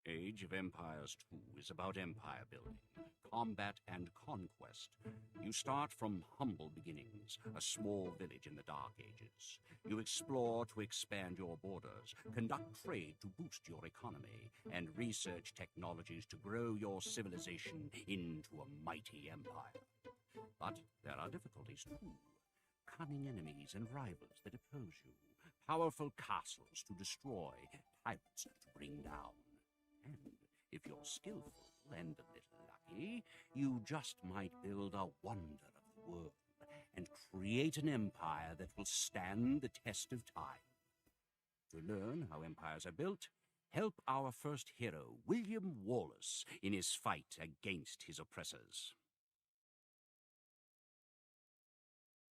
Age of Empires 2 is about empire building, combat, and conquest. You start from humble beginnings, a small village in the Dark Ages. You explore to expand your borders, conduct trade to boost your economy, and research technologies to grow your civilization into a mighty empire. But there are difficulties too. Cunning enemies and rivals that oppose you, powerful castles to destroy, tyrants to bring down. And if you're skillful and a little lucky, you just might build a wonder of the world and create an empire that will stand the test of time. To learn how empires are built, help our first hero, William Wallace, in his fight against his oppressors.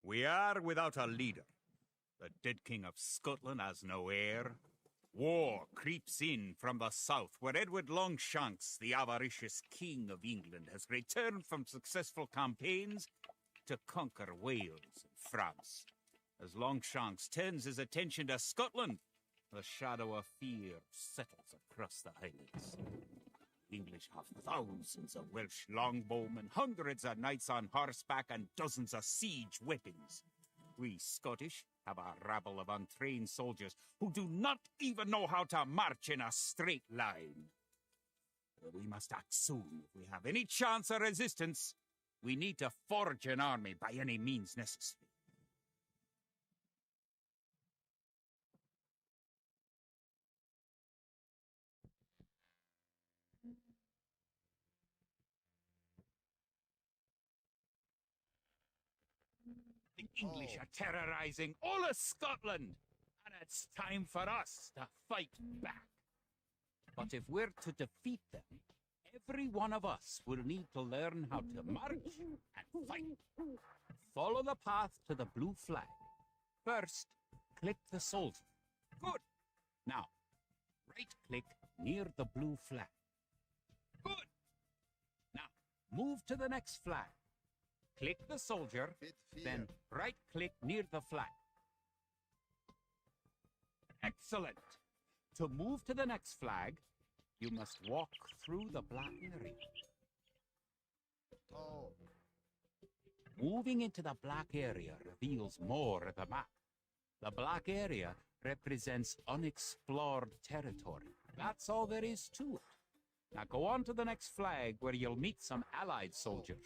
We are without a leader. The dead king of Scotland has no heir. War creeps in from the south, where Edward Longshanks, the avaricious king of England, has returned from successful campaigns to conquer Wales and France. As Longshanks turns his attention to Scotland, the shadow of fear settles across the Highlands. The English have thousands of Welsh longbowmen, hundreds of knights on horseback, and dozens of siege weapons. We Scottish have a rabble of untrained soldiers who do not even know how to march in a straight line. We must act soon if we have any chance of resistance. We need to forge an army by any means necessary. The English are terrorizing all of Scotland, and it's time for us to fight back. But if we're to defeat them, every one of us will need to learn how to march and fight. Follow the path to the blue flag. First, click the soldier. Good. Now, right-click near the blue flag. Good. Now, move to the next flag. Click the soldier, then right-click near the flag. Excellent! To move to the next flag, you must walk through the black area. Moving into the black area reveals more of the map. The black area represents unexplored territory. That's all there is to it. Now go on to the next flag where you'll meet some allied soldiers.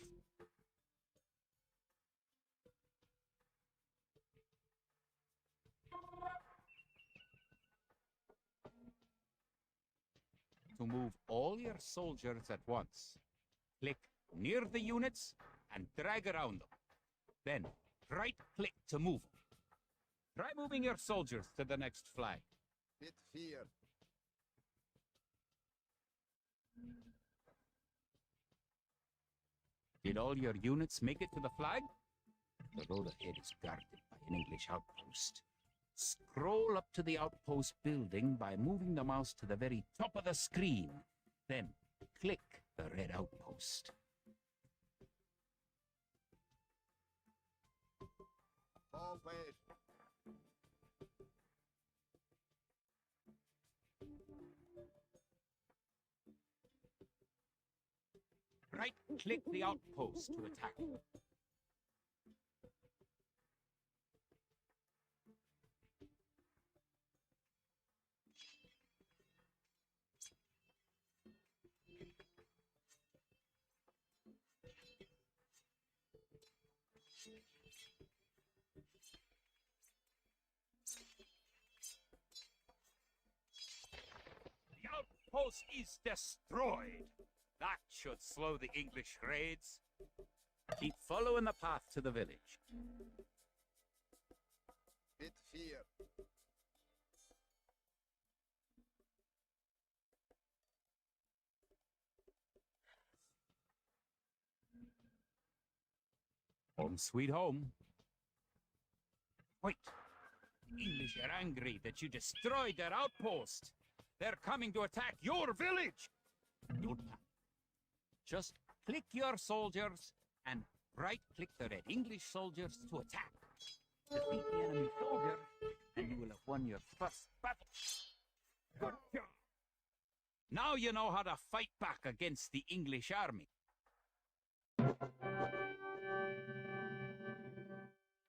To move all your soldiers at once, click near the units and drag around them. Then right-click to move them. Try moving your soldiers to the next flag. Bit fear. Did all your units make it to the flag? The road ahead is guarded by an English outpost. Scroll up to the outpost building by moving the mouse to the very top of the screen. Then click the red outpost. Forward. Right-click the outpost to attack. The outpost is destroyed. That should slow the English raids. Keep following the path to the village. Bit fear. Home sweet home. Wait. The English are angry that you destroyed their outpost. They're coming to attack your village. Don't panic. Just click your soldiers and right-click the red English soldiers to attack. Defeat the enemy soldier, and you will have won your first battle. Good job! Now you know how to fight back against the English army.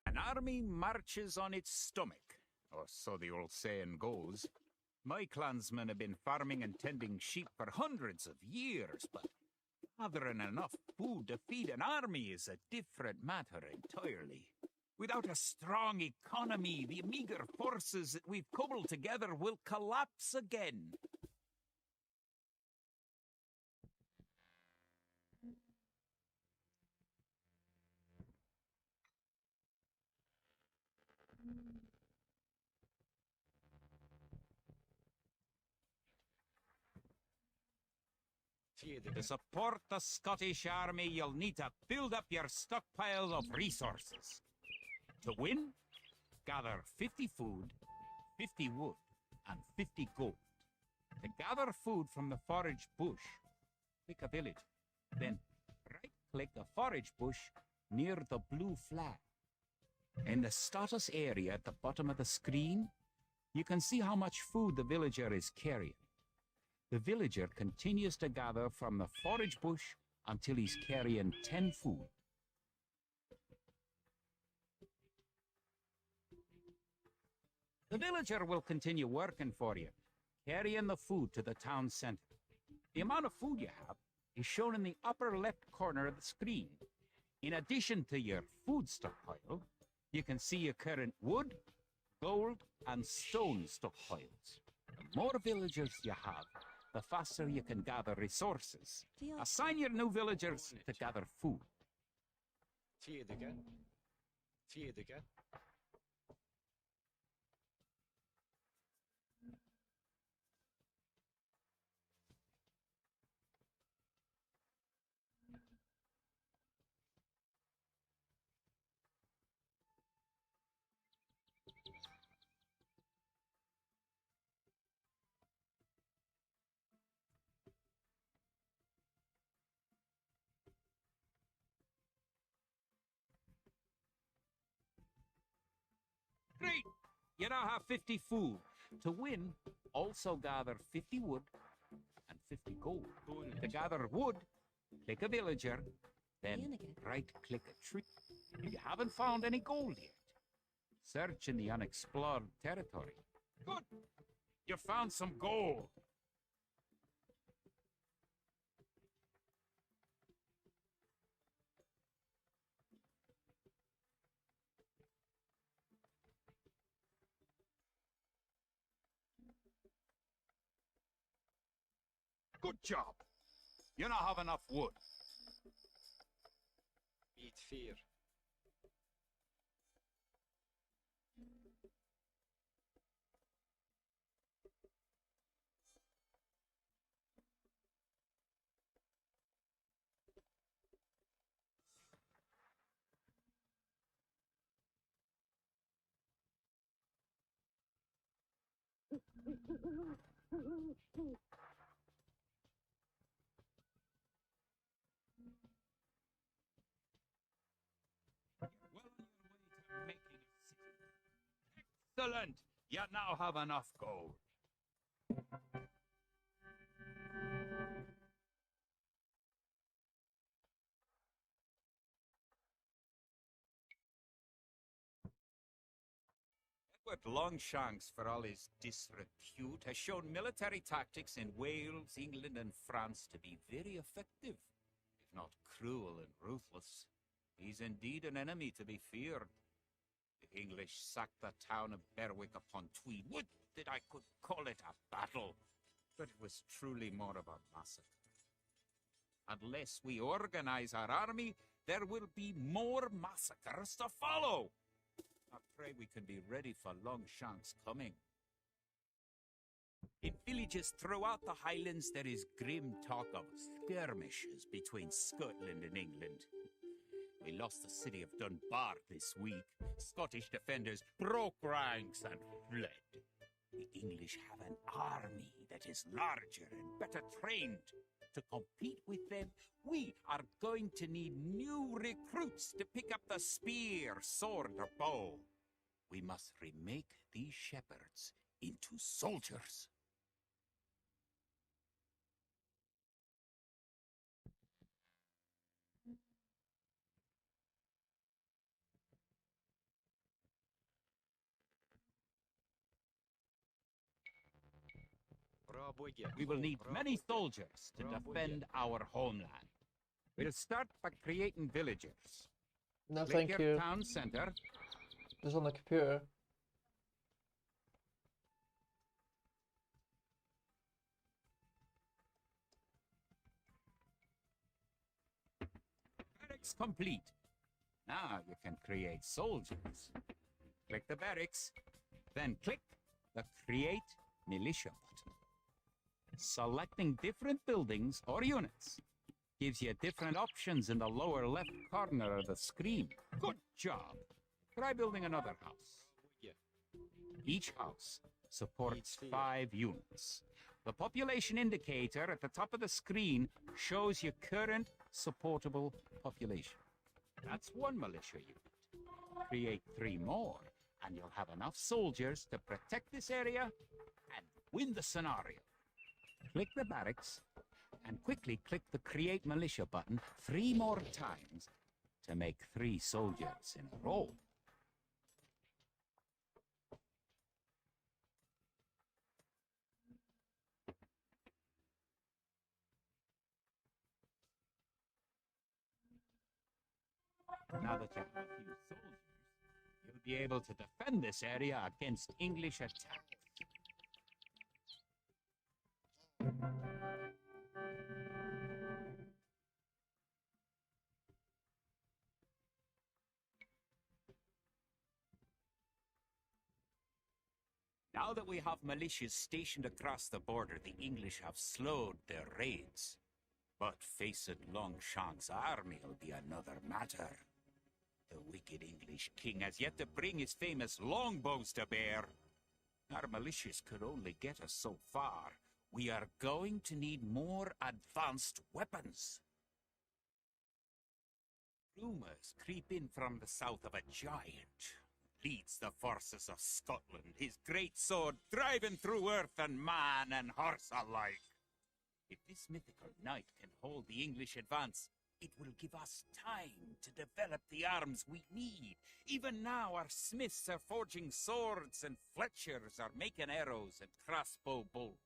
An army marches on its stomach, or so the old saying goes. My clansmen have been farming and tending sheep for hundreds of years, but gathering enough food to feed an army is a different matter entirely. Without a strong economy, the meager forces that we've cobbled together will collapse again. To support the Scottish army, you'll need to build up your stockpile of resources. To win, gather 50 food, 50 wood, and 50 gold. To gather food from the forage bush, click a village. Then right-click a forage bush near the blue flag. In the status area at the bottom of the screen, you can see how much food the villager is carrying. The villager continues to gather from the forage bush until he's carrying 10 food. The villager will continue working for you, carrying the food to the town center. The amount of food you have is shown in the upper left corner of the screen. In addition to your food stockpile, you can see your current wood, gold, and stone stockpiles. The more villagers you have, the faster you can gather resources. Assign your new villagers to gather food. Great! You now have 50 food. To win, also gather 50 wood and 50 gold. To gather wood, click a villager, then right-click a tree. You haven't found any gold yet. Search in the unexplored territory. Good! You found some gold. Good job. You now have enough wood. Eat fear. Well on your way to making a city. Excellent! You now have enough gold. Edward Longshanks, for all his disrepute, has shown military tactics in Wales, England, and France to be very effective, if not cruel and ruthless. He's indeed an enemy to be feared. The English sacked the town of Berwick upon Tweed. Would that I could call it a battle, but it was truly more of a massacre. Unless we organize our army, there will be more massacres to follow. I pray we can be ready for Longshanks' coming. In villages throughout the Highlands, there is grim talk of skirmishes between Scotland and England. We lost the city of Dunbar this week. Scottish defenders broke ranks and fled. The English have an army that is larger and better trained. To compete with them, we are going to need new recruits to pick up the spear, sword, or bow. We must remake these shepherds into soldiers. We will need many soldiers to defend our homeland. We'll start by creating villagers. No, Click thank your you. town center. Dus on the computer. Barracks complete. Now you can create soldiers. Click the barracks, then click the Create Militia button. Selecting different buildings or units gives you different options in the lower left corner of the screen. Good job! Try building another house. Each house supports 5 units. The population indicator at the top of the screen shows your current supportable population. That's 1 militia unit. Create 3 more, and you'll have enough soldiers to protect this area and win the scenario. Click the barracks and quickly click the Create Militia button 3 more times to make 3 soldiers in a row. Now that you have a few soldiers, you'll be able to defend this area against English attack. Now that we have militias stationed across the border, the English have slowed their raids. But facing Longshanks' army will be another matter. The wicked English king has yet to bring his famous longbows to bear. Our militias could only get us so far. We are going to need more advanced weapons. Rumors creep in from the south of a giant. Leads the forces of Scotland, his great sword driving through earth and man and horse alike. If this mythical knight can hold the English advance, it will give us time to develop the arms we need. Even now, our smiths are forging swords and fletchers are making arrows and crossbow bolts.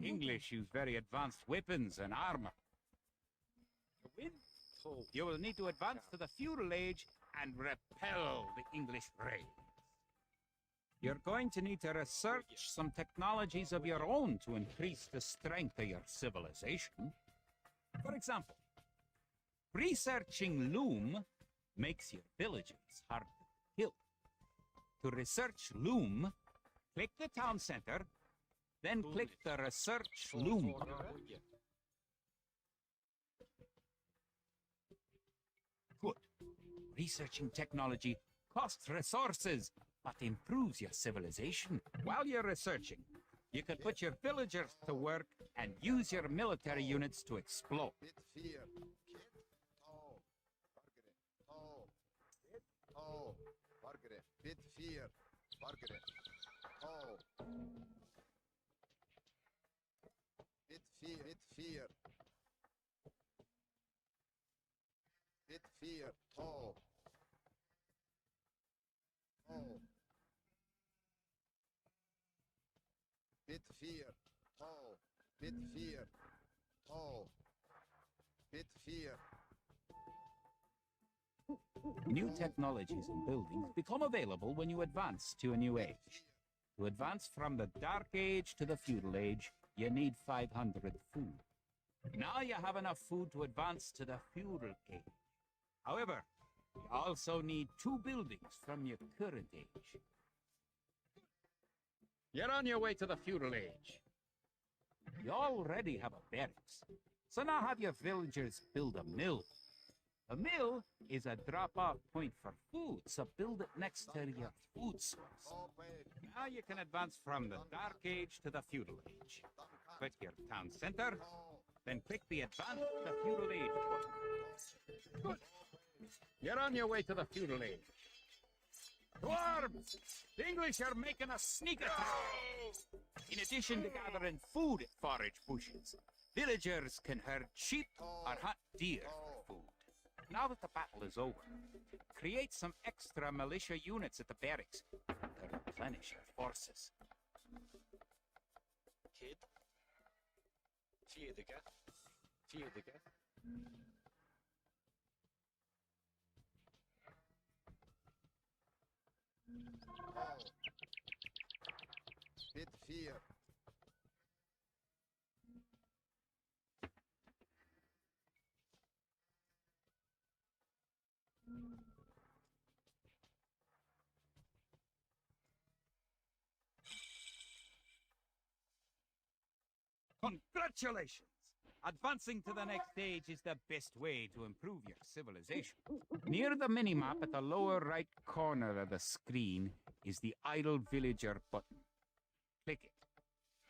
English use very advanced weapons and armor. To win, you will need to advance to the feudal age and repel the English raids. You're going to need to research some technologies of your own to increase the strength of your civilization. For example, researching loom makes your villages hard to kill. To research loom, click the town center, then click the Research Loom button. Good. Researching technology costs resources, but improves your civilization. While you're researching, you can put your villagers to work and use your military units to explore. Bit fear. Kid. Oh. Bargere. Oh. Oh. Bargere. Bit fear. Bargere. Oh. Bit fear. Bit fear. Bit fear. Oh. Oh. Bit fear. Oh. Bit fear. Oh. Bit fear. New technologies and buildings become available when you advance to a new age. To advance from the Dark Age to the Feudal Age, you need 500 food. Now you have enough food to advance to the Feudal Age. However, you also need 2 buildings from your current age. You're on your way to the Feudal Age. You already have a barracks, so now have your villagers build a mill. A mill is a drop-off point for food, so build it next to your food source. Now you can advance from the Dark Age to the Feudal Age. Click your town center, then click the Advance to the Feudal Age button. Good. You're on your way to the Feudal Age. Dwarves! The English are making a sneak attack! In addition to gathering food at forage bushes, villagers can herd sheep or hunt deer for food. Now that the battle is over, create some extra militia units at the barracks to replenish your forces. Kid. Tiediga. Tiediga. Oh. Bit fear. Congratulations! Advancing to the next stage is the best way to improve your civilization. Near the minimap at the lower right corner of the screen is the idle villager button. Click it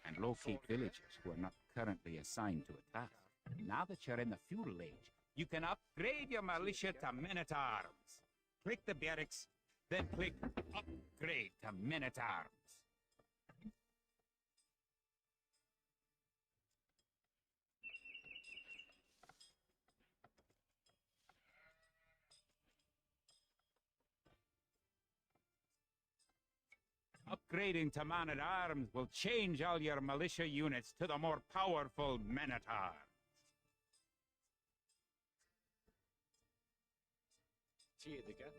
and locate villagers who are not currently assigned to a task. Now that you're in the feudal age, you can upgrade your militia to men-at-arms. Click the barracks, then click Upgrade to men-at-arms. Upgrading to man-at-arms will change all your militia units to the more powerful men-at-arms. Tiediga.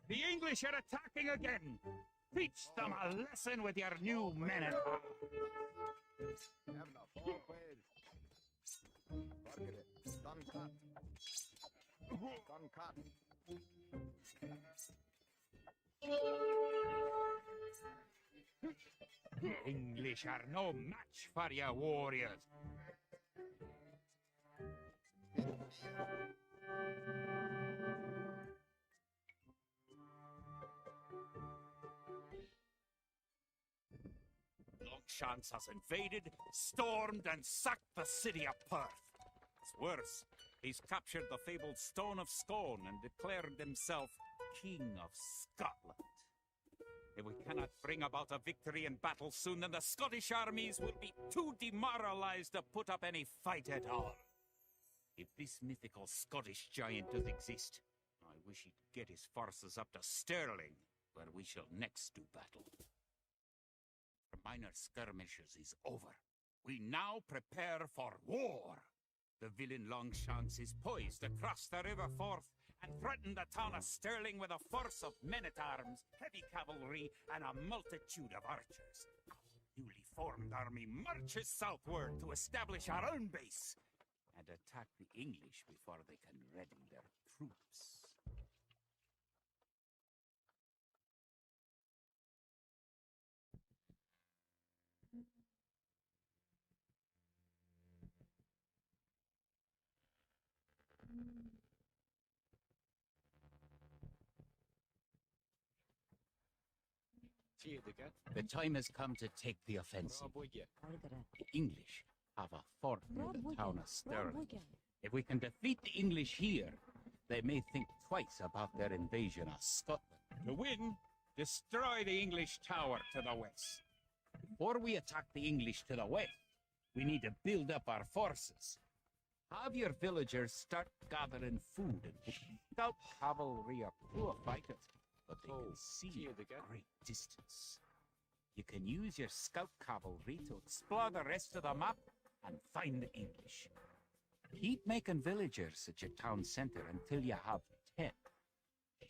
The English are attacking again! Teach them a lesson with your new men-at-arms! Evna, forward. Bargere. Done cut. Done cut. The English are no match for your warriors. Longshanks has invaded, stormed, and sacked the city of Perth. It's worse. He's captured the fabled Stone of Scone and declared himself King of Scotland. If we cannot bring about a victory in battle soon, then the Scottish armies will be too demoralized to put up any fight at all. If this mythical Scottish giant does exist, I wish he'd get his forces up to Stirling, where we shall next do battle. The minor skirmishes is over. We now prepare for war. The villain Longshanks is poised to cross the River Forth and threaten the town of Stirling with a force of men-at-arms, heavy cavalry, and a multitude of archers. Our newly formed army marches southward to establish our own base and attack the English before they can ready their troops. Tiediga. The time has come to take the offensive. Robuige. The English have a fort near the town of Stirling. If we can defeat the English here, they may think twice about their invasion of Scotland. To win, destroy the English tower to the west. Before we attack the English to the west, we need to build up our forces. Have your villagers start gathering food and scout cavalry are poor fighters, but they can see at a great distance. You can use your scout cavalry to explore the rest of the map and find the English. Keep making villagers at your town center until you have 10.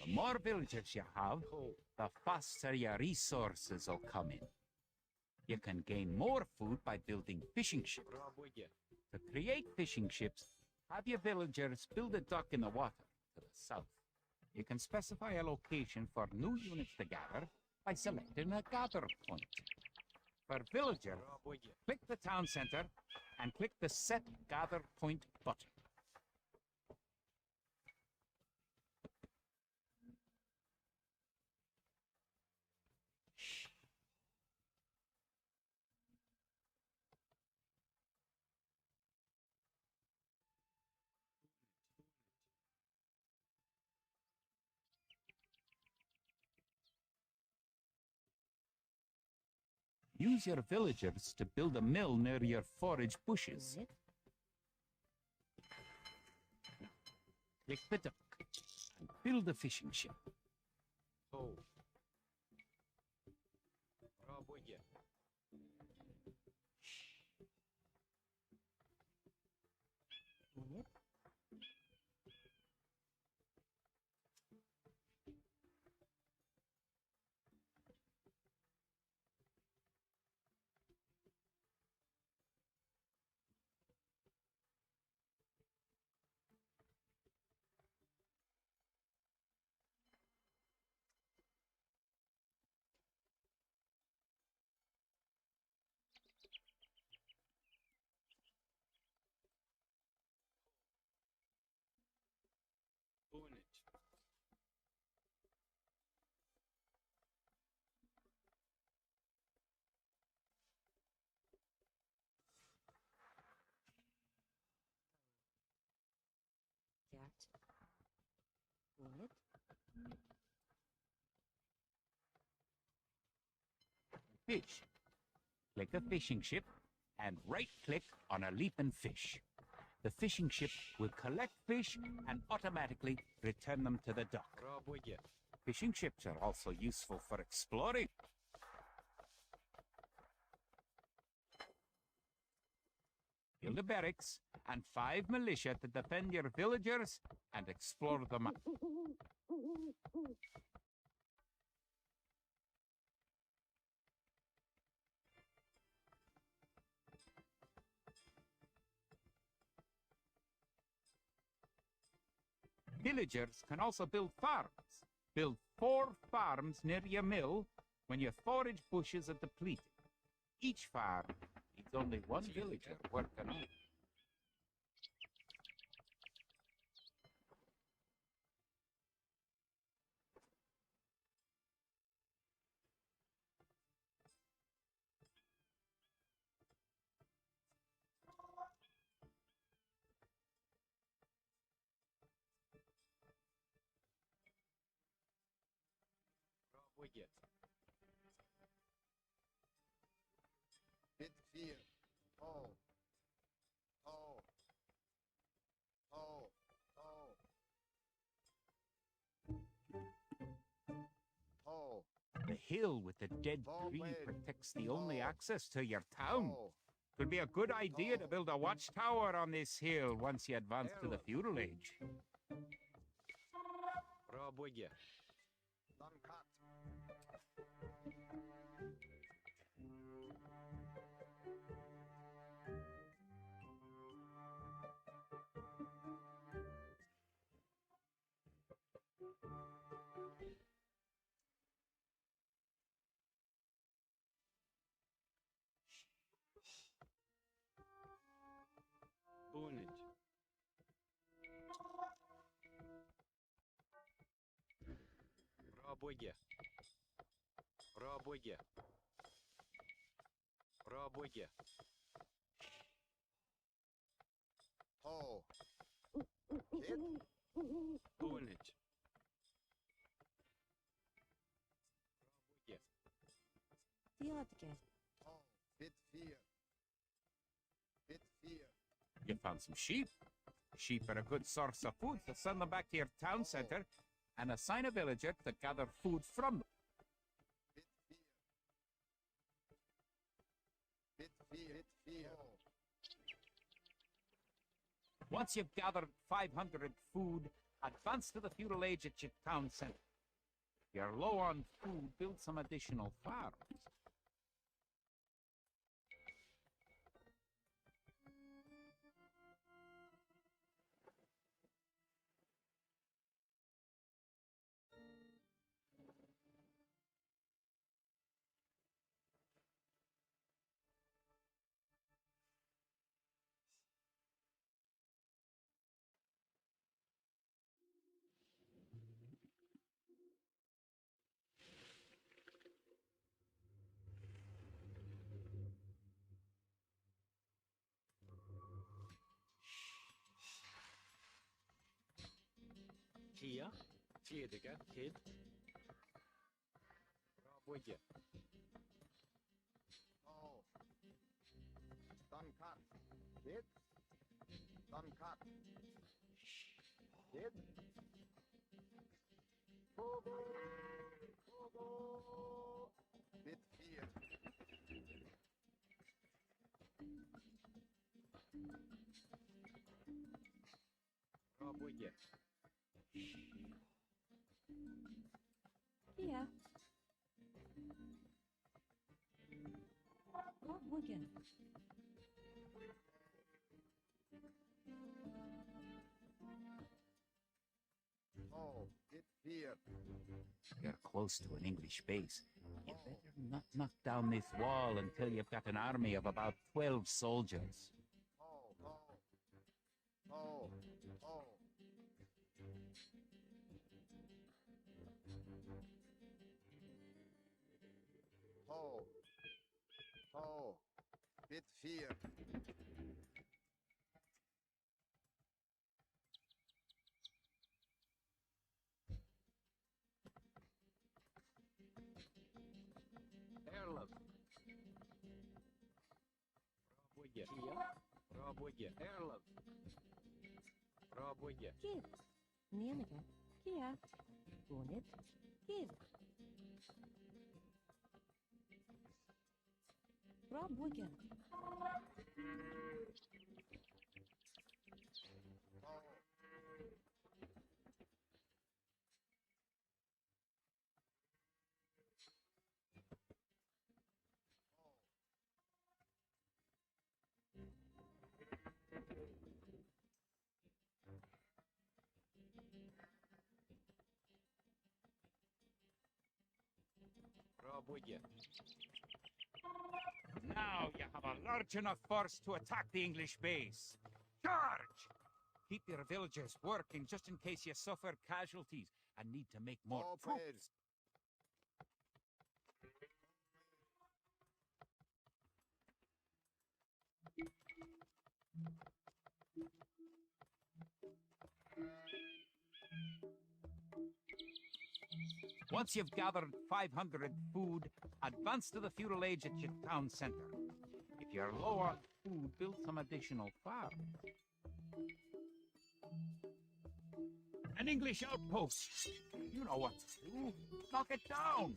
The more villagers you have, the faster your resources will come in. You can gain more food by building fishing ships. Robuige. To create fishing ships, have your villagers build a dock in the water to the south. You can specify a location for new units to gather by selecting a gather point. For villager, Robuige. click the town center and click the Set Gather Point button. Use your villagers to build a mill near your forage bushes. Click the duck and build a fishing ship. Oh. Пробуйте. Унить. Fish. Click a fishing ship and right-click on a leaping fish. The fishing ship will collect fish and automatically return them to the dock. Пробуйте. Fishing ships are also useful for exploring. Build a barracks and 5 militia to defend your villagers and explore the map. Villagers can also build farms. Build 4 farms near your mill when your forage bushes are depleted. Each farm needs only 1 villager working on it. Пробуйте. Bit fear. Oh. Oh. Oh. Oh. Oh. The hill with the dead tree Forward. protects the only Oh. access to your town. Oh. Could be a good idea to build a watchtower on this hill once you advance to the feudal age. Пробуйте. Long cut. Унить. Пробуйте. Пробуйте. Пробуйте. Oh. Kid. Унить. Пробуйте. Oh. Bit fear. Bit fear. You found some sheep. Sheep are a good source of food, so send them back to your town center and assign a villager to gather food from them. Bit fear. Bit fear. Bit fear. Oh. Once you've gathered 500 food, advance to the feudal age at your town center. If you're low on food, build some additional farms. Kia. Tiediga. Kid. Пробуйте. cut. Bit. Done cut. Bit. Bit here. Пробуйте. Kia. Pробуйте. Oh, bit here. You're close to an English base. You better not knock down this wall until you've got an army of about 12 soldiers. Oh, oh. Oh, oh. Oh. Oh. Bit here. Эрлов. Пробуйте. Кия. Пробуйте. Эрлов. Пробуйте. Kid. Nienige. Kia. Unit. Kid. Pробуйте. Oh. Пробуйте. Now you have a large enough force to attack the English base. Charge! Keep your villagers working just in case you suffer casualties and need to make more Oh, troops. please. Once you've gathered 500 food, advance to the feudal age at your town center. If you're low on food, build some additional farms. An English outpost! You know what to do. Knock it down!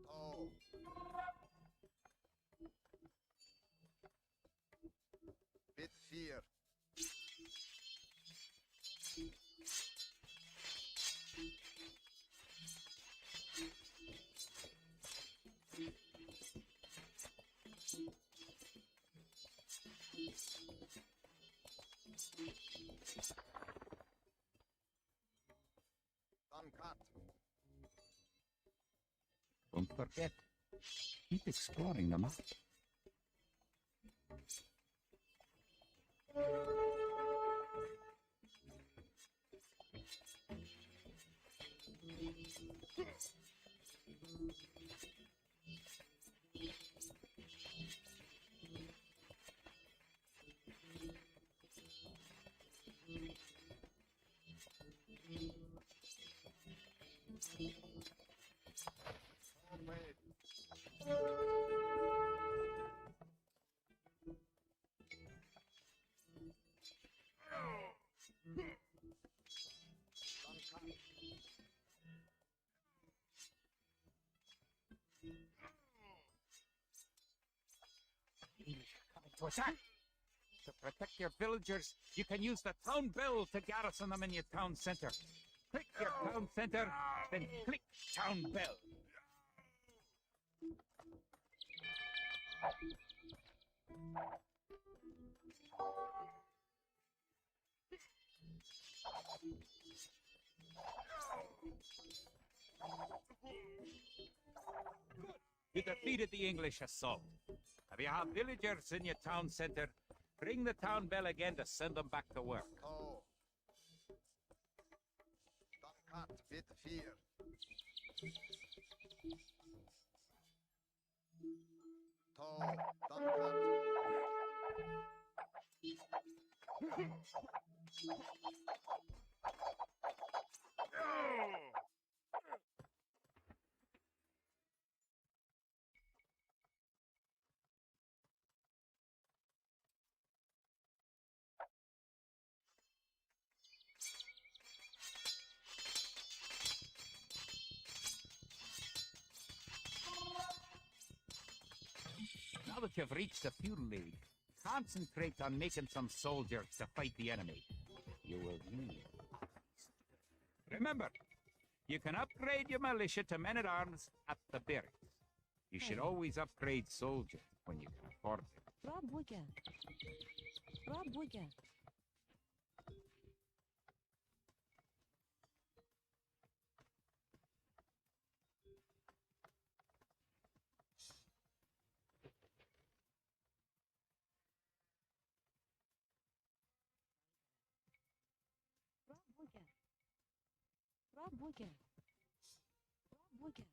Oh. Bit here. Done cut. Don't forget, keep exploring the map. Oh, wait. Done cut. English are coming to attack. To protect your villagers, you can use the town bell to garrison them in your town center. Click your town center, then click town bell. You defeated the English assault. If you have villagers in your town center, ring the town bell again to send them back to work. Oh. Done cut. Bit here. Toe. Done cut. Now that you've reached the feudal league, concentrate on making some soldiers to fight the enemy. You will need. Remember, you can upgrade your militia to men-at-arms at the barracks. You should always upgrade soldiers when you can afford it. Rob Wigan. Rob Wigan. Rob Wigan. Rob Wigan. Rob Wigan.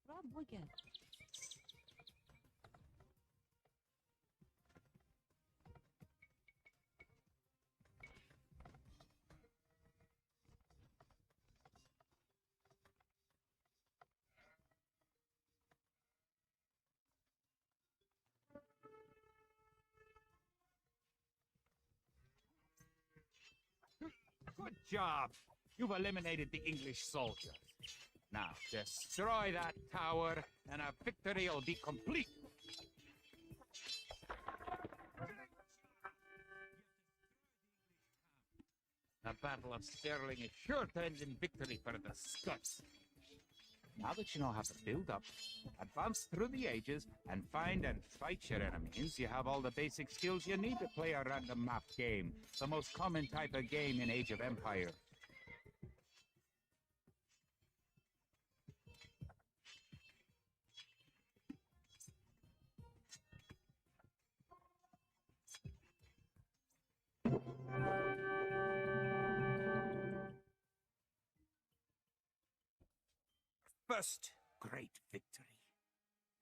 Rob Wigan. Good job! You've eliminated the English soldiers. Now, destroy that tower, and our victory will be complete. The Battle of Stirling is sure to end in victory for the Scots. Now that you know how to build up, advance through the ages, and find and fight your enemies, you have all the basic skills you need to play a random map game, the most common type of game in Age of Empires. First great victory.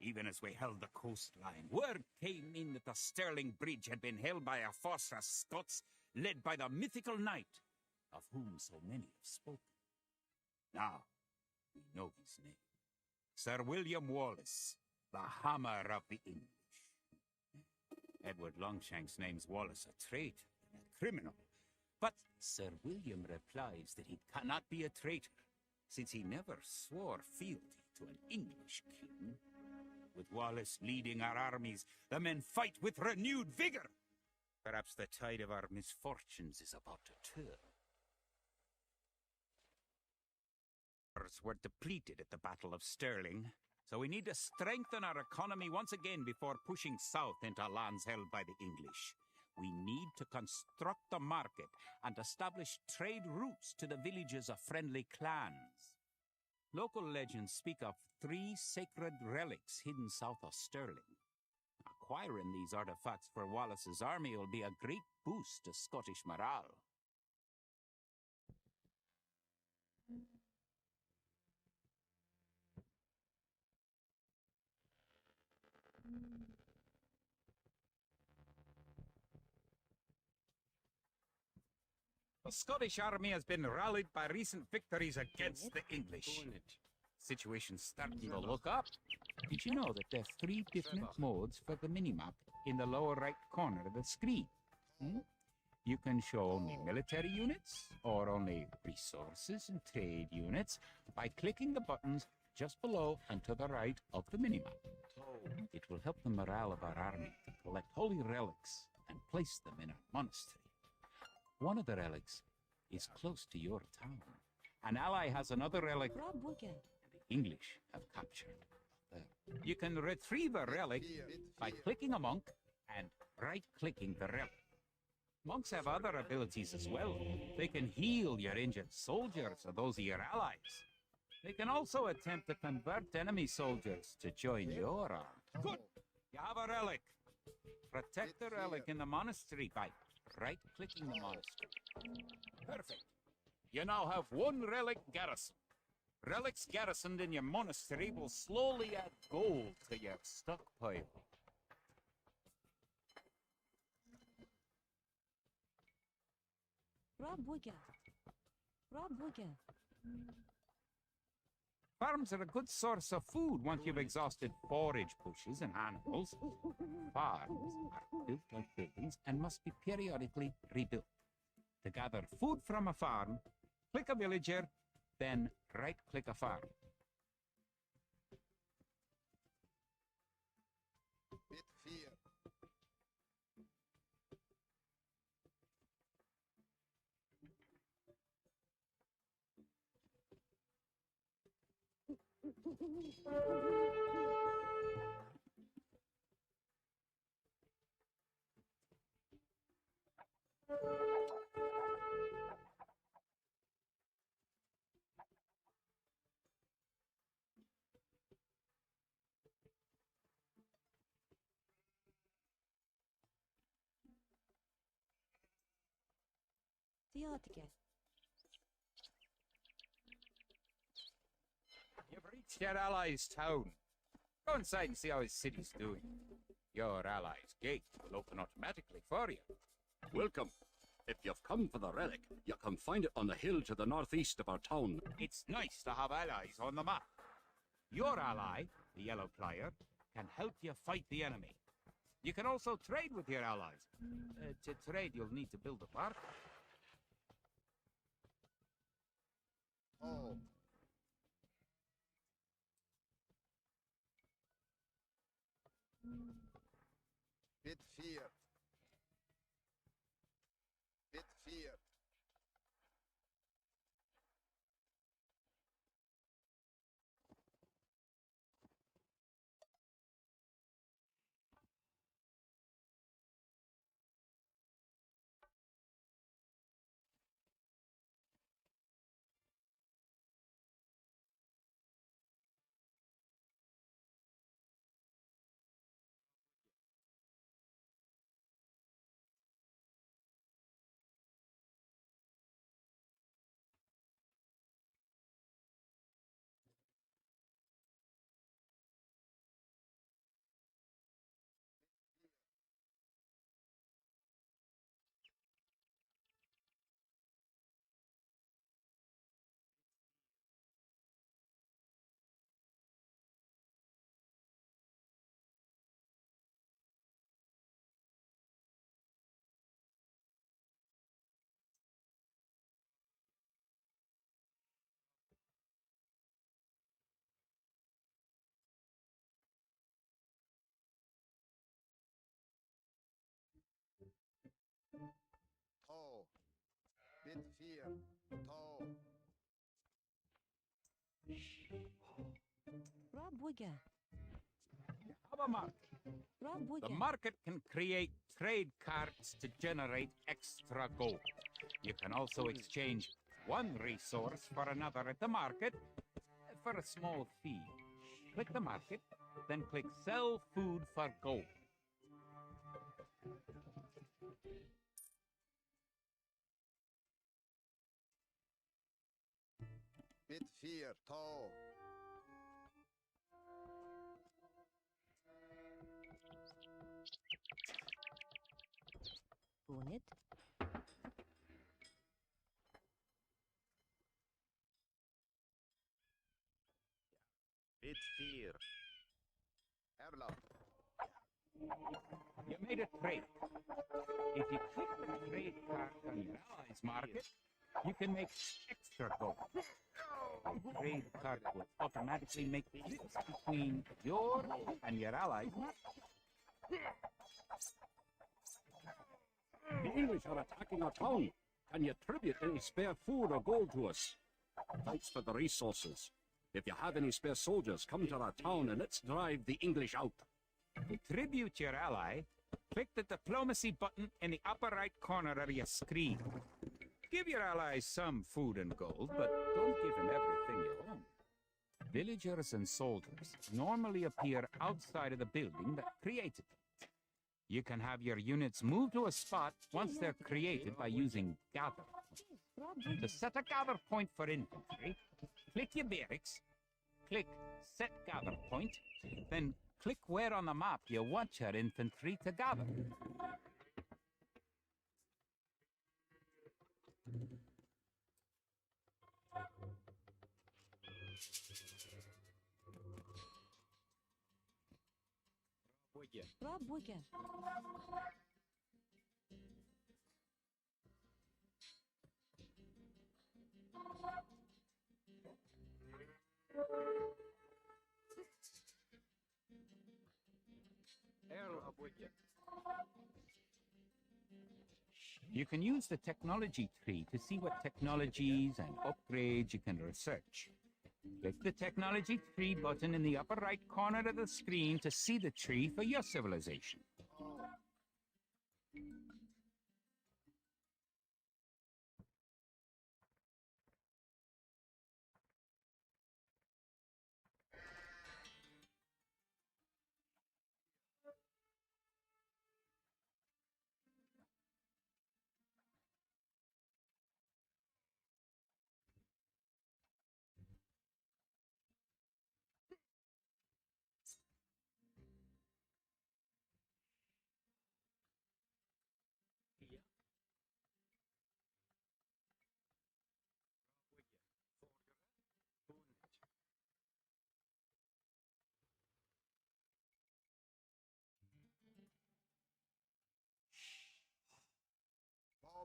Even as we held the coastline, word came in that the Stirling Bridge had been held by a force of Scots led by the mythical knight, of whom so many have spoken. Now, we know his name. Sir William Wallace, the Hammer of the English. Edward Longshanks names Wallace a traitor and a criminal, but Sir William replies that he cannot be a traitor, since he never swore fealty to an English king. With Wallace leading our armies, the men fight with renewed vigor. Perhaps the tide of our misfortunes is about to turn. Ours were depleted at the Battle of Stirling, so we need to strengthen our economy once again before pushing south into lands held by the English. We need to construct a market and establish trade routes to the villages of friendly clans. Local legends speak of 3 sacred relics hidden south of Stirling. Acquiring these artifacts for Wallace's army will be a great boost to Scottish morale. The Scottish army has been rallied by recent victories against the English. Situation's starting to look up. Did you know that there are 3 different modes for the minimap in the lower right corner of the screen? You can show only military units, or only resources and trade units, by clicking the buttons just below and to the right of the minimap. It will help the morale of our army to collect holy relics and place them in our monastery. One of the relics is close to your town. An ally has another relic Rob Wigan. the English have captured. You can retrieve a relic by clicking a monk and right-clicking the relic. Monks have other abilities as well. They can heal your injured soldiers or those of your allies. They can also attempt to convert enemy soldiers to join your army. Good! You have a relic. Protect the relic in the monastery by right-clicking the monastery. Perfect. You now have 1 relic garrison. Relics garrisoned in your monastery will slowly add gold to your stockpile. Rabuga. Rabuga. Farms are a good source of food once you've exhausted forage bushes and animals. Farms are built like buildings and must be periodically rebuilt. To gather food from a farm, click a villager, then right-click a farm. Bit fear. Theatica. You've reached your ally's town. Go inside and see how his city's doing. Your ally's gate will open automatically for you. Welcome. If you've come for the relic, you can find it on the hill to the northeast of our town. It's nice to have allies on the map. Your ally, the Yellow Player, can help you fight the enemy. You can also trade with your allies. To trade, you'll need to build a market. Oh. Bit fear. Bit fear. Oh. Bit fear. Oh. Rabuga. Have a market. Rabuga. The market can create trade cards to generate extra gold. You can also exchange one resource for another at the market for a small fee. Click the market, then click Sell Food for Gold. Bit fear. Oh. Unit. Bit fear. Erla. You made a trade. If you click the trade card on your allies market, you can make extra gold. The trade card will automatically make trips between your and your allies. The English are attacking our town. Can you tribute any spare food or gold to us? Thanks for the resources. If you have any spare soldiers, come to our town and let's drive the English out. To tribute your ally, click the diplomacy button in the upper right corner of your screen. Give your allies some food and gold, but don't give them everything you own. Villagers and soldiers normally appear outside of the building that created them. You can have your units move to a spot once they're created by using gather. To set a gather point for infantry, click your barracks, click Set Gather Point, then click where on the map you want your infantry to gather. Пробуйте. Пробуйте. Пробуйте. You can use the technology tree to see what technologies and upgrades you can research. Click the technology tree button in the upper right corner of the screen to see the tree for your civilization. Here. Pробуйте.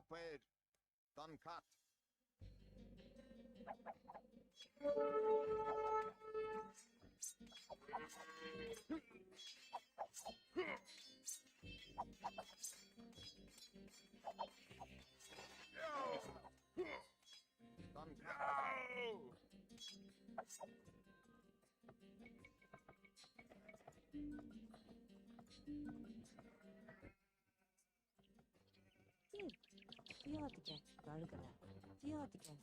Paid. Done cut. Done cut. Kid. Tiyatike. Gargara. Tiyatike.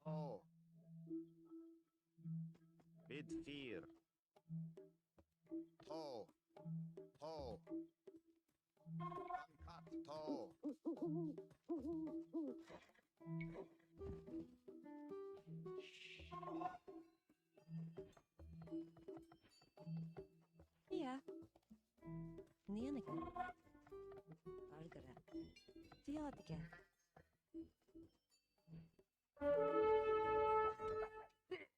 Oh. Bid fear. Toe. Toe. Done cut. Toe. Here. Nianike. Gargara. Tiyatike. Kid.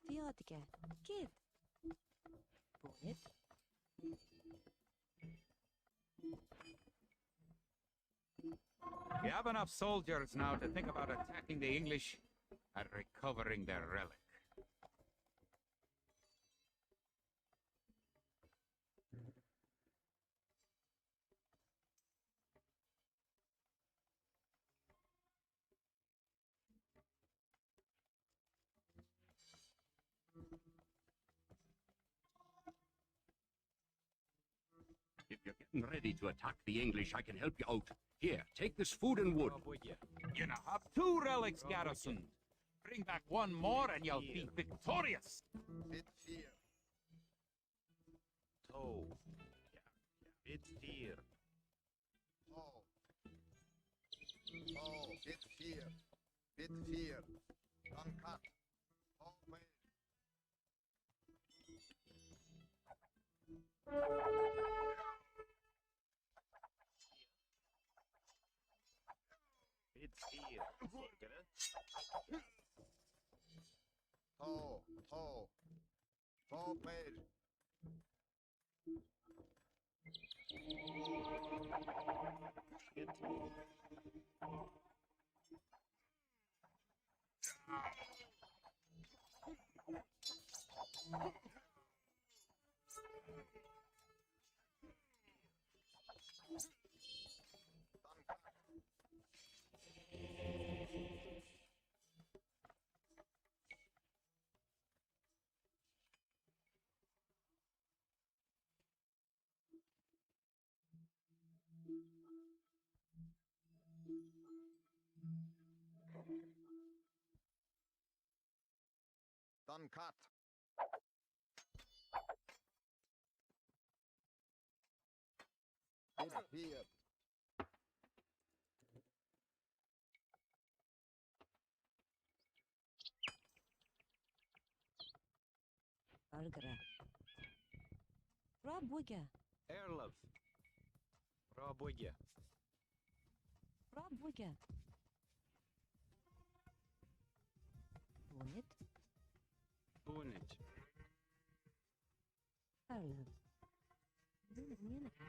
Tiyatike. Kid. Poet. We have enough soldiers now to think about attacking the English and recovering their relic. If you're getting ready to attack the English, I can help you out. Here, take this food and wood. Пробуйте. You now have 2 relics garrisoned. Bring back one more and you'll be victorious. Bid fear. Toe. Bid fear. Toe. Toe. Bid fear. Bid fear. Done cut. Toe paid. Bid fear. Borgare. Toe. Toe. Toe paid. Bid. Done cut. Bid here. Bargara. Rob Wigger. Erlov. Rob Wigger. Rob Wigger. Bonnet. Bunit. Erlov. Nieneke.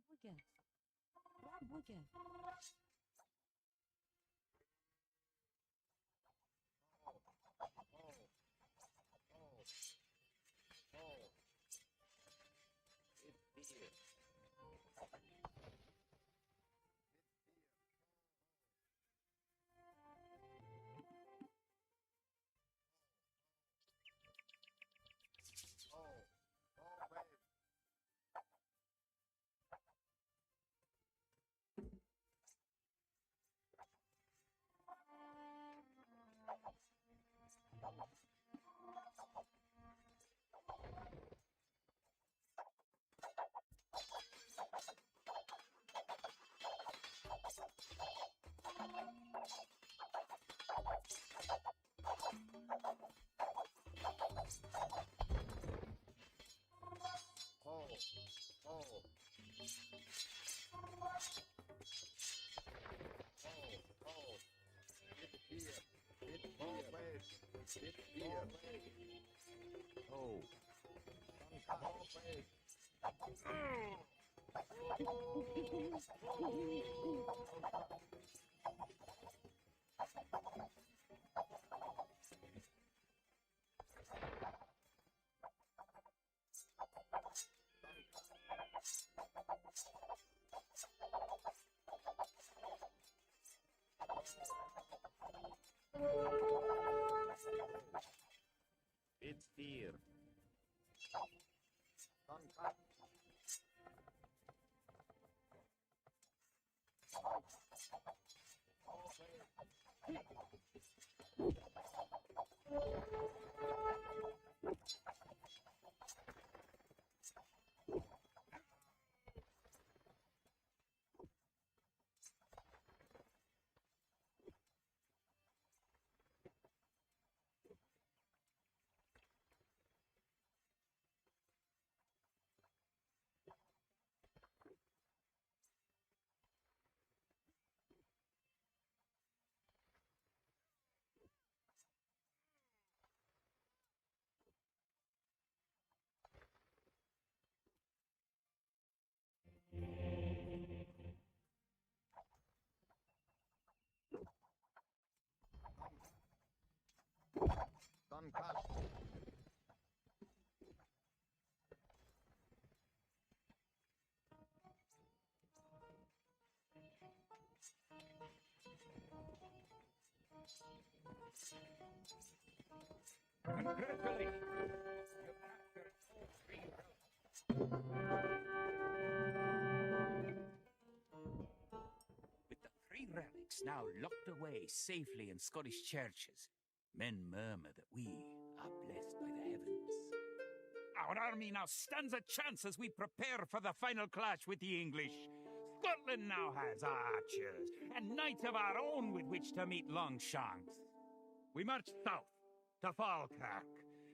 Wigger. Rob Wigger. It's here. Bit here. Oh. Bit here. Doncaster. Congratulations! With the three relics now locked away safely in Scottish churches, men murmur that we are blessed by the heavens. Our army now stands a chance as we prepare for the final clash with the English. Scotland now has archers and knights of our own with which to meet Longshanks. We march south to Falkirk,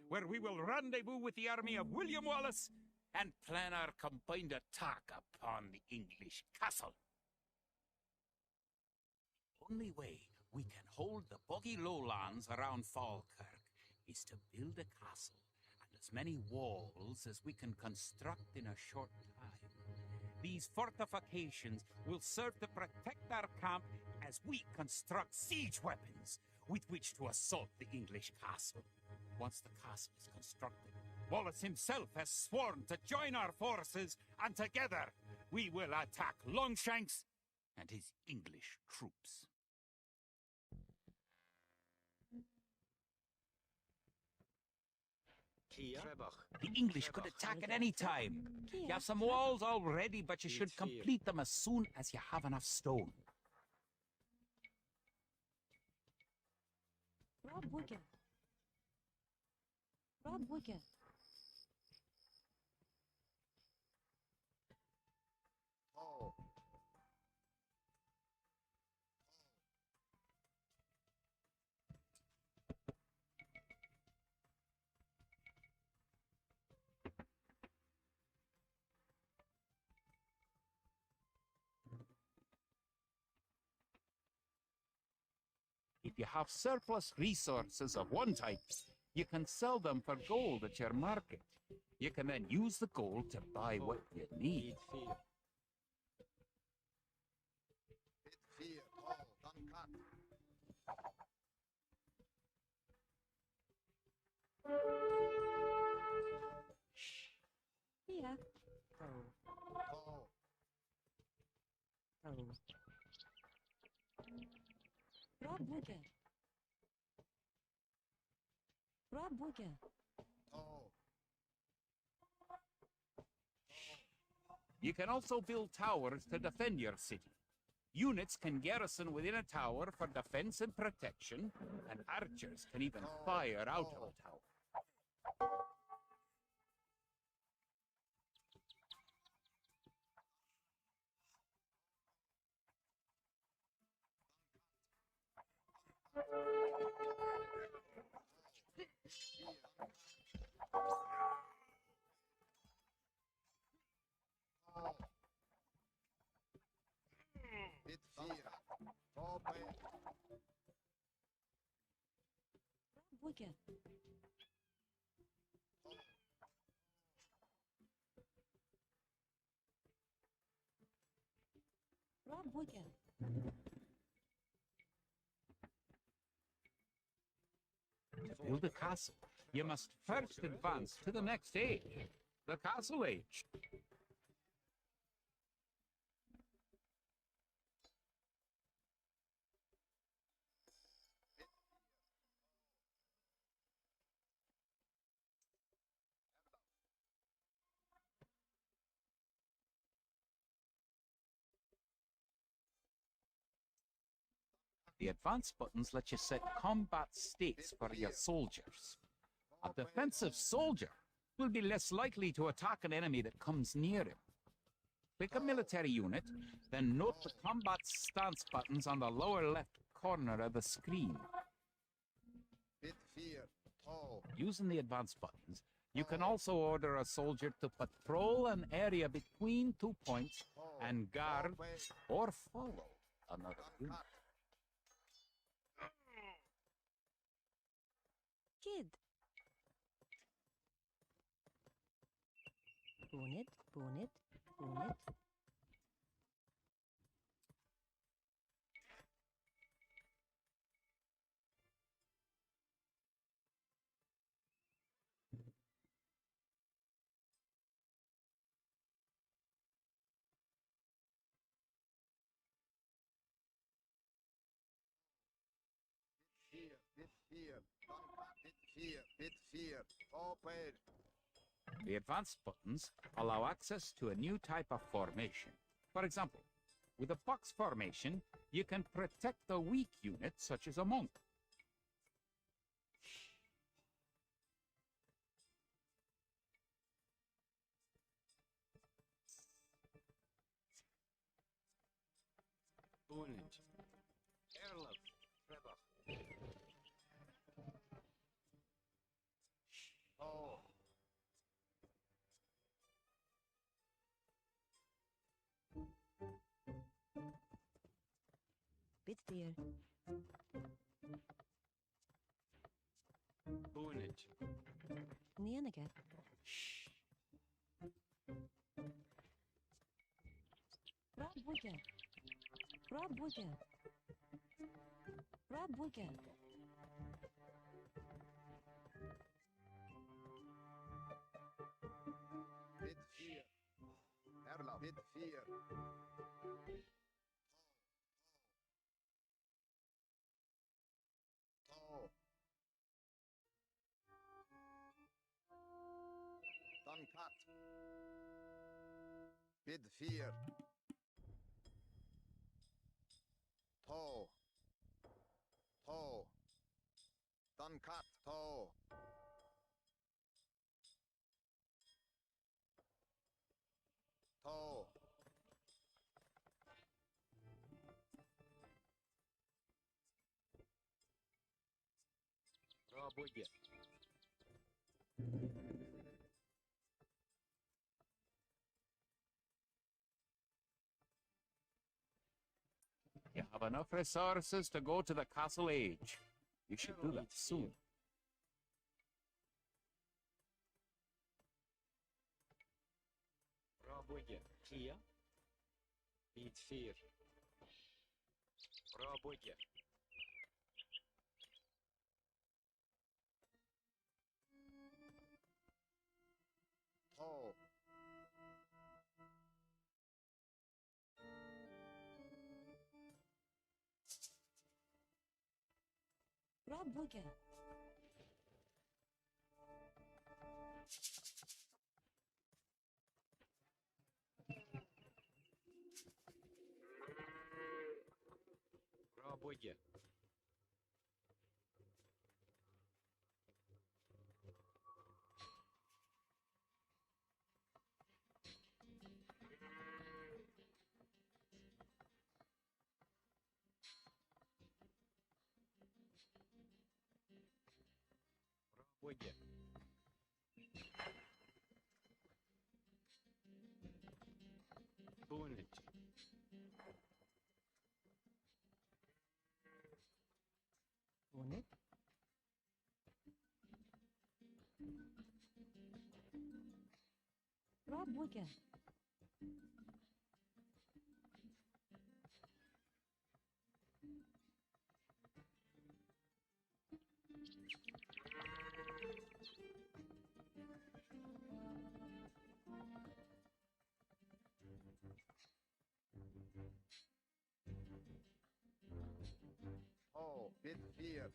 where we will rendezvous with the army of William Wallace and plan our combined attack upon the English castle. The only way we can hold the boggy lowlands around Falkirk is to build a castle and as many walls as we can construct in a short time. These fortifications will serve to protect our camp as we construct siege weapons with which to assault the English castle. Once the castle is constructed, Wallace himself has sworn to join our forces, and together we will attack Longshanks and his English troops. Kia. Trebach. The English could attack at any time. You have some walls all ready, but you should complete them as soon as you have enough stone. Rob Wigan. Rob Wigan. Oh. If you have surplus resources of one type, you can sell them for gold at your market. You can then use the gold to buy what you need. Bit fear. Bit fear. Oh. Doncaster. Yeah. Oh. Oh. Oh. Rob Wigan. Rob Wigan. Oh. You can also build towers to defend your city. Units can garrison within a tower for defense and protection, and archers can even fire out of a tower. Oh. Bit fear. Oh. Booga. Rob Booga. To build a castle, you must first advance to the next age, the Castle Age. The advance buttons let you set combat states for your soldiers. A defensive soldier will be less likely to attack an enemy that comes near him. Pick a military unit, then note the combat stance buttons on the lower left corner of the screen. Bit fear. Oh. Using the advance buttons, you can also order a soldier to patrol an area between 2 points and guard or follow another unit. Kid. Bonnet, bonnet, bonnet. Fear. Bit fear. Bit fear. Bit fear. Open. The advanced buttons allow access to a new type of formation. For example, with a box formation, you can protect a weak unit such as a monk. Bonnet. Erlov. Trebach. Oh. Bit dear. Bonnet. Nienige. Rob Booga. Rob Booga. Rob Booga. Bit fear. Erla. Bit fear. Oh. Dann cut. Bit fear. Toe. Toe. Dann cut. Toe. Toe. Работе. You have enough resources to go to the Castle Age. You should do that soon. Работе. Kia. Bit fear. Работе. Toe. Rob Booga. Работе. Работе. Bonnet. Bonnet. Bra bygge. Oh, bit fear.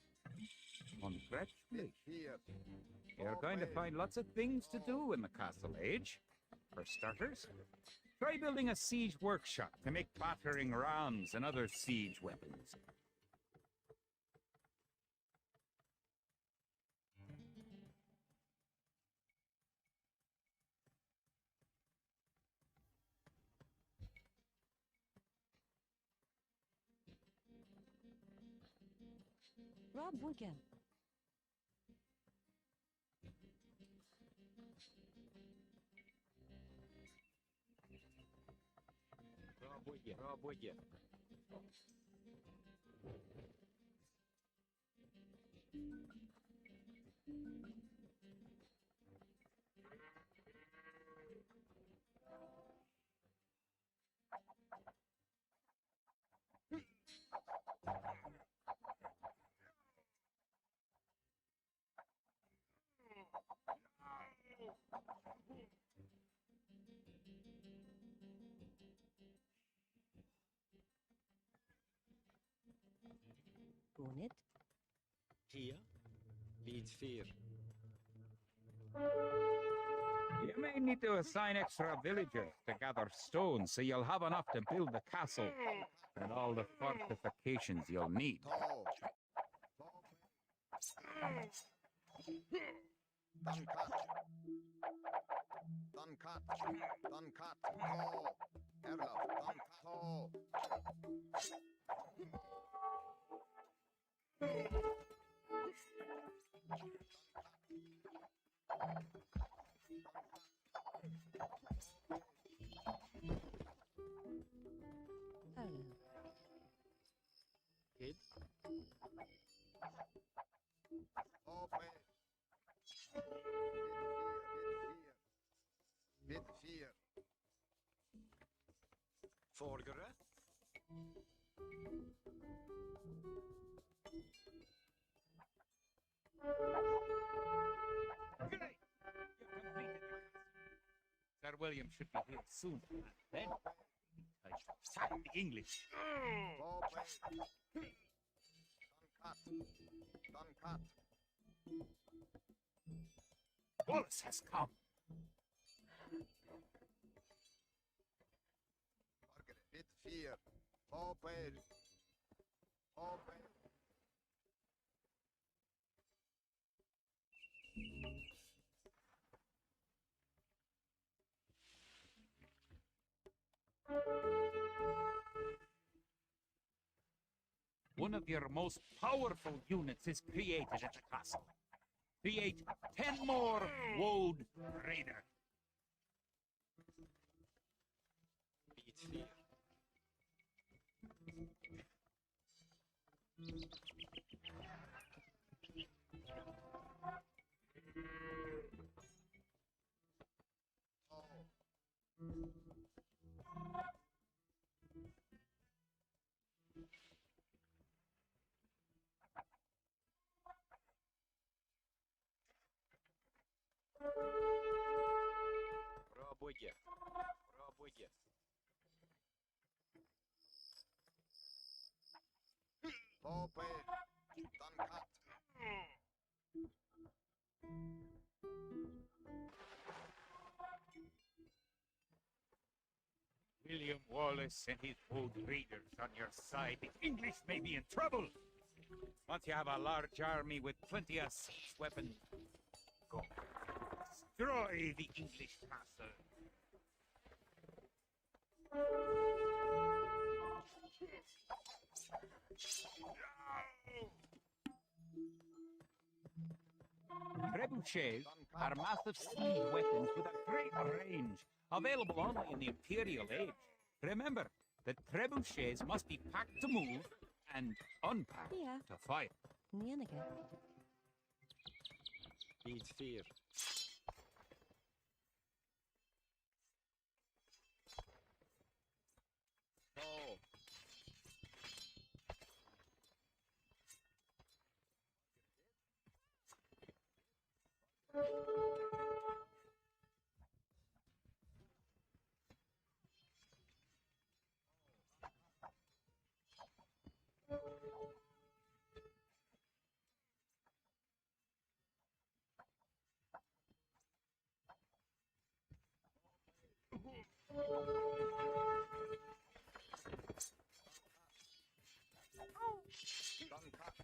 Congratulations. Fear. You're going to find lots of things to do in the castle age. For starters, try building a siege workshop to make battering rams and other siege weapons. Bra bygge. Bra bygge. Bra bygge. Gonit. Kia. Bit fear. You may need to assign extra villagers to gather stones so you'll have enough to build the castle and all the fortifications you'll need. Tall. Duncat. Duncat. Tall. Erlaf. Duncat. Tall. Hello. Kid. Open. Bit fear. Forgere. Great! You've completed the castle. Sir William should be here soon, and then I shall sack the English. Open. Duncat. Duncat. Wallace has come. Margaret. Bit fear. Open. Open. One of your most powerful units is created at the castle. Create 10 more Woad Raider. Bit fear. Tall. Bra bygge. Bra bygge. Open. Duncat. William Wallace and his Woad Raiders on your side. The English may be in trouble. Once you have a large army with plenty of siege weapons, go. Destroy the English castle. Trebuchets are massive siege weapons with a great range, available only in the Imperial Age. Remember that trebuchets must be packed to move and unpacked Yeah. to fire. Nenige. Bit fear. Dankat.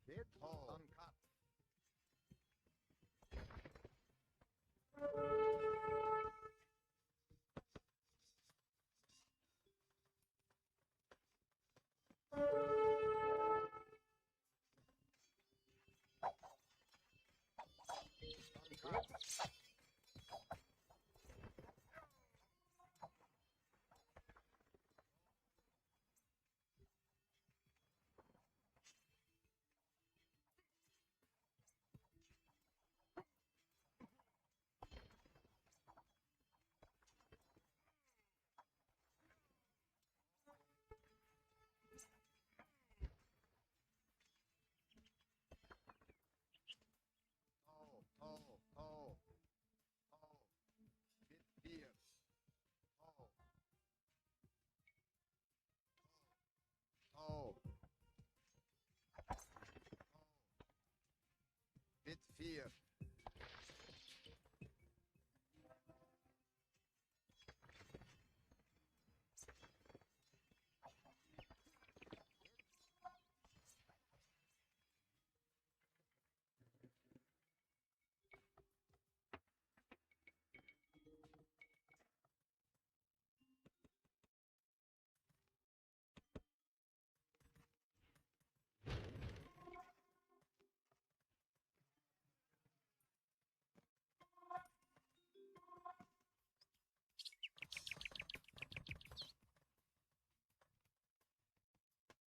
Hit hole. Uncut. Uncut. Oh, oh, oh, oh. Bit here. Oh. Oh. Bit fear.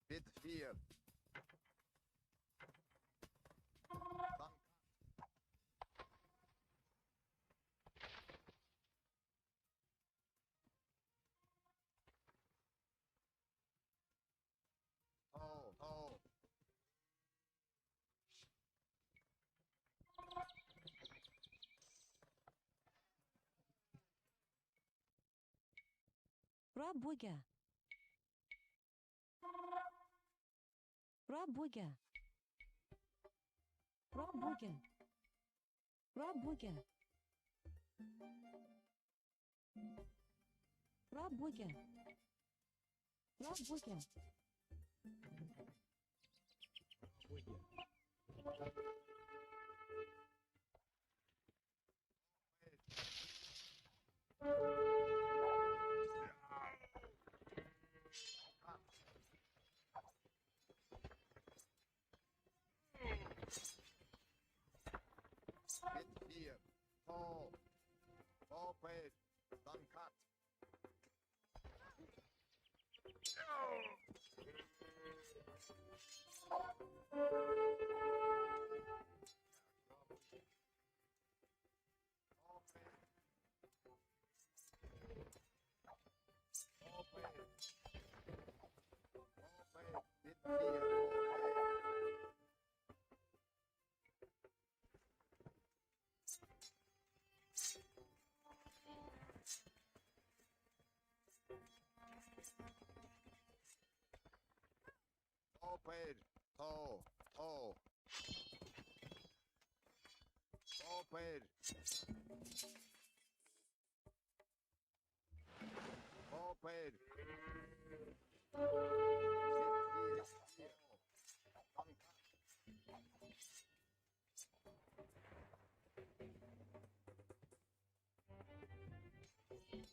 Bit fear. Dankat. Oh, oh. Rabuga. Rabuga. Rabuga. Rabuga. Rabuga. Rabuga. Bit fear. Oh. Oh, wait. Dankat. Oh, wait. Oh, wait. Oh, wait. Bit fear. Oh, wait. Oh, oh. Oh, wait. Oh, wait.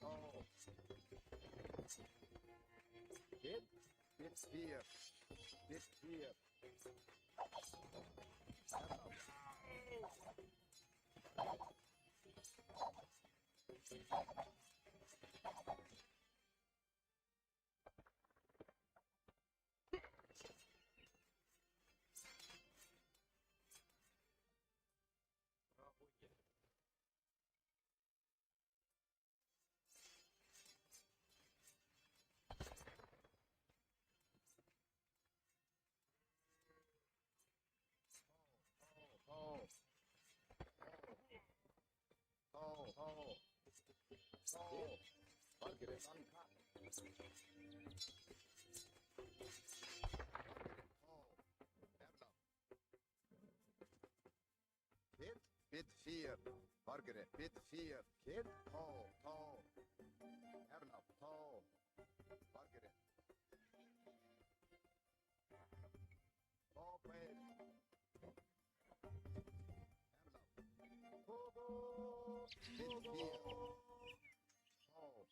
Oh. Bit fear. Bit fear. Oh. Oh. Oh. Oh, Margaret, uncut. Oh, Erna. Kid, bit fear. Margaret, bit fear. Kid, oh, oh. Erna, oh. Margaret. Oh, wait. Bit fear. Oh,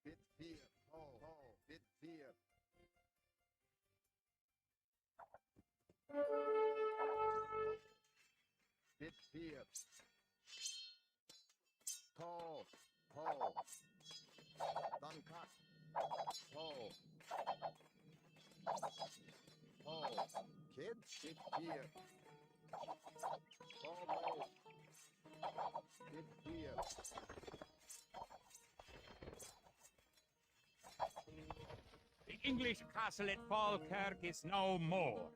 bit fear. Oh, oh, bit fear. Bit fear. Toe, toe. Done cut. Toe. Toe. Kid, bit fear. Oh, wait. Bit fear. The English castle at Falkirk is no more.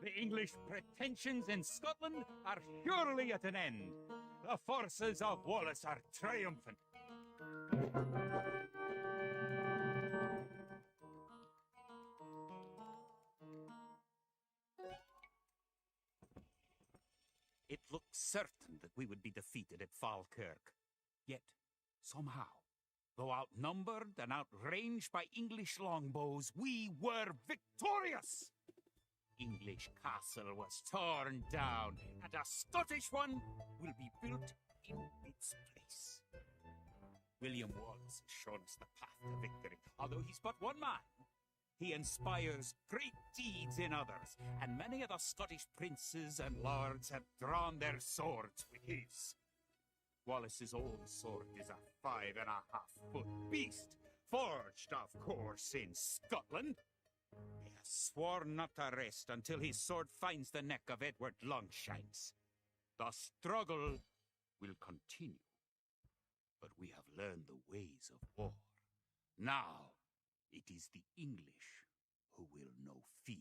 The English pretensions in Scotland are surely at an end. The forces of Wallace are triumphant. It looked certain that we would be defeated at Falkirk. Yet, somehow, though outnumbered and outranged by English longbows, we were victorious! English castle was torn down, and a Scottish one will be built in its place. William Wallace has shown us the path to victory. Although he's but one man, he inspires great deeds in others, and many of the Scottish princes and lords have drawn their swords with his. Wallace's own sword is a 5.5-foot beast, forged, of course, in Scotland. He has sworn not to rest until his sword finds the neck of Edward Longshanks. The struggle will continue, but we have learned the ways of war. Now, it is the English who will know fear.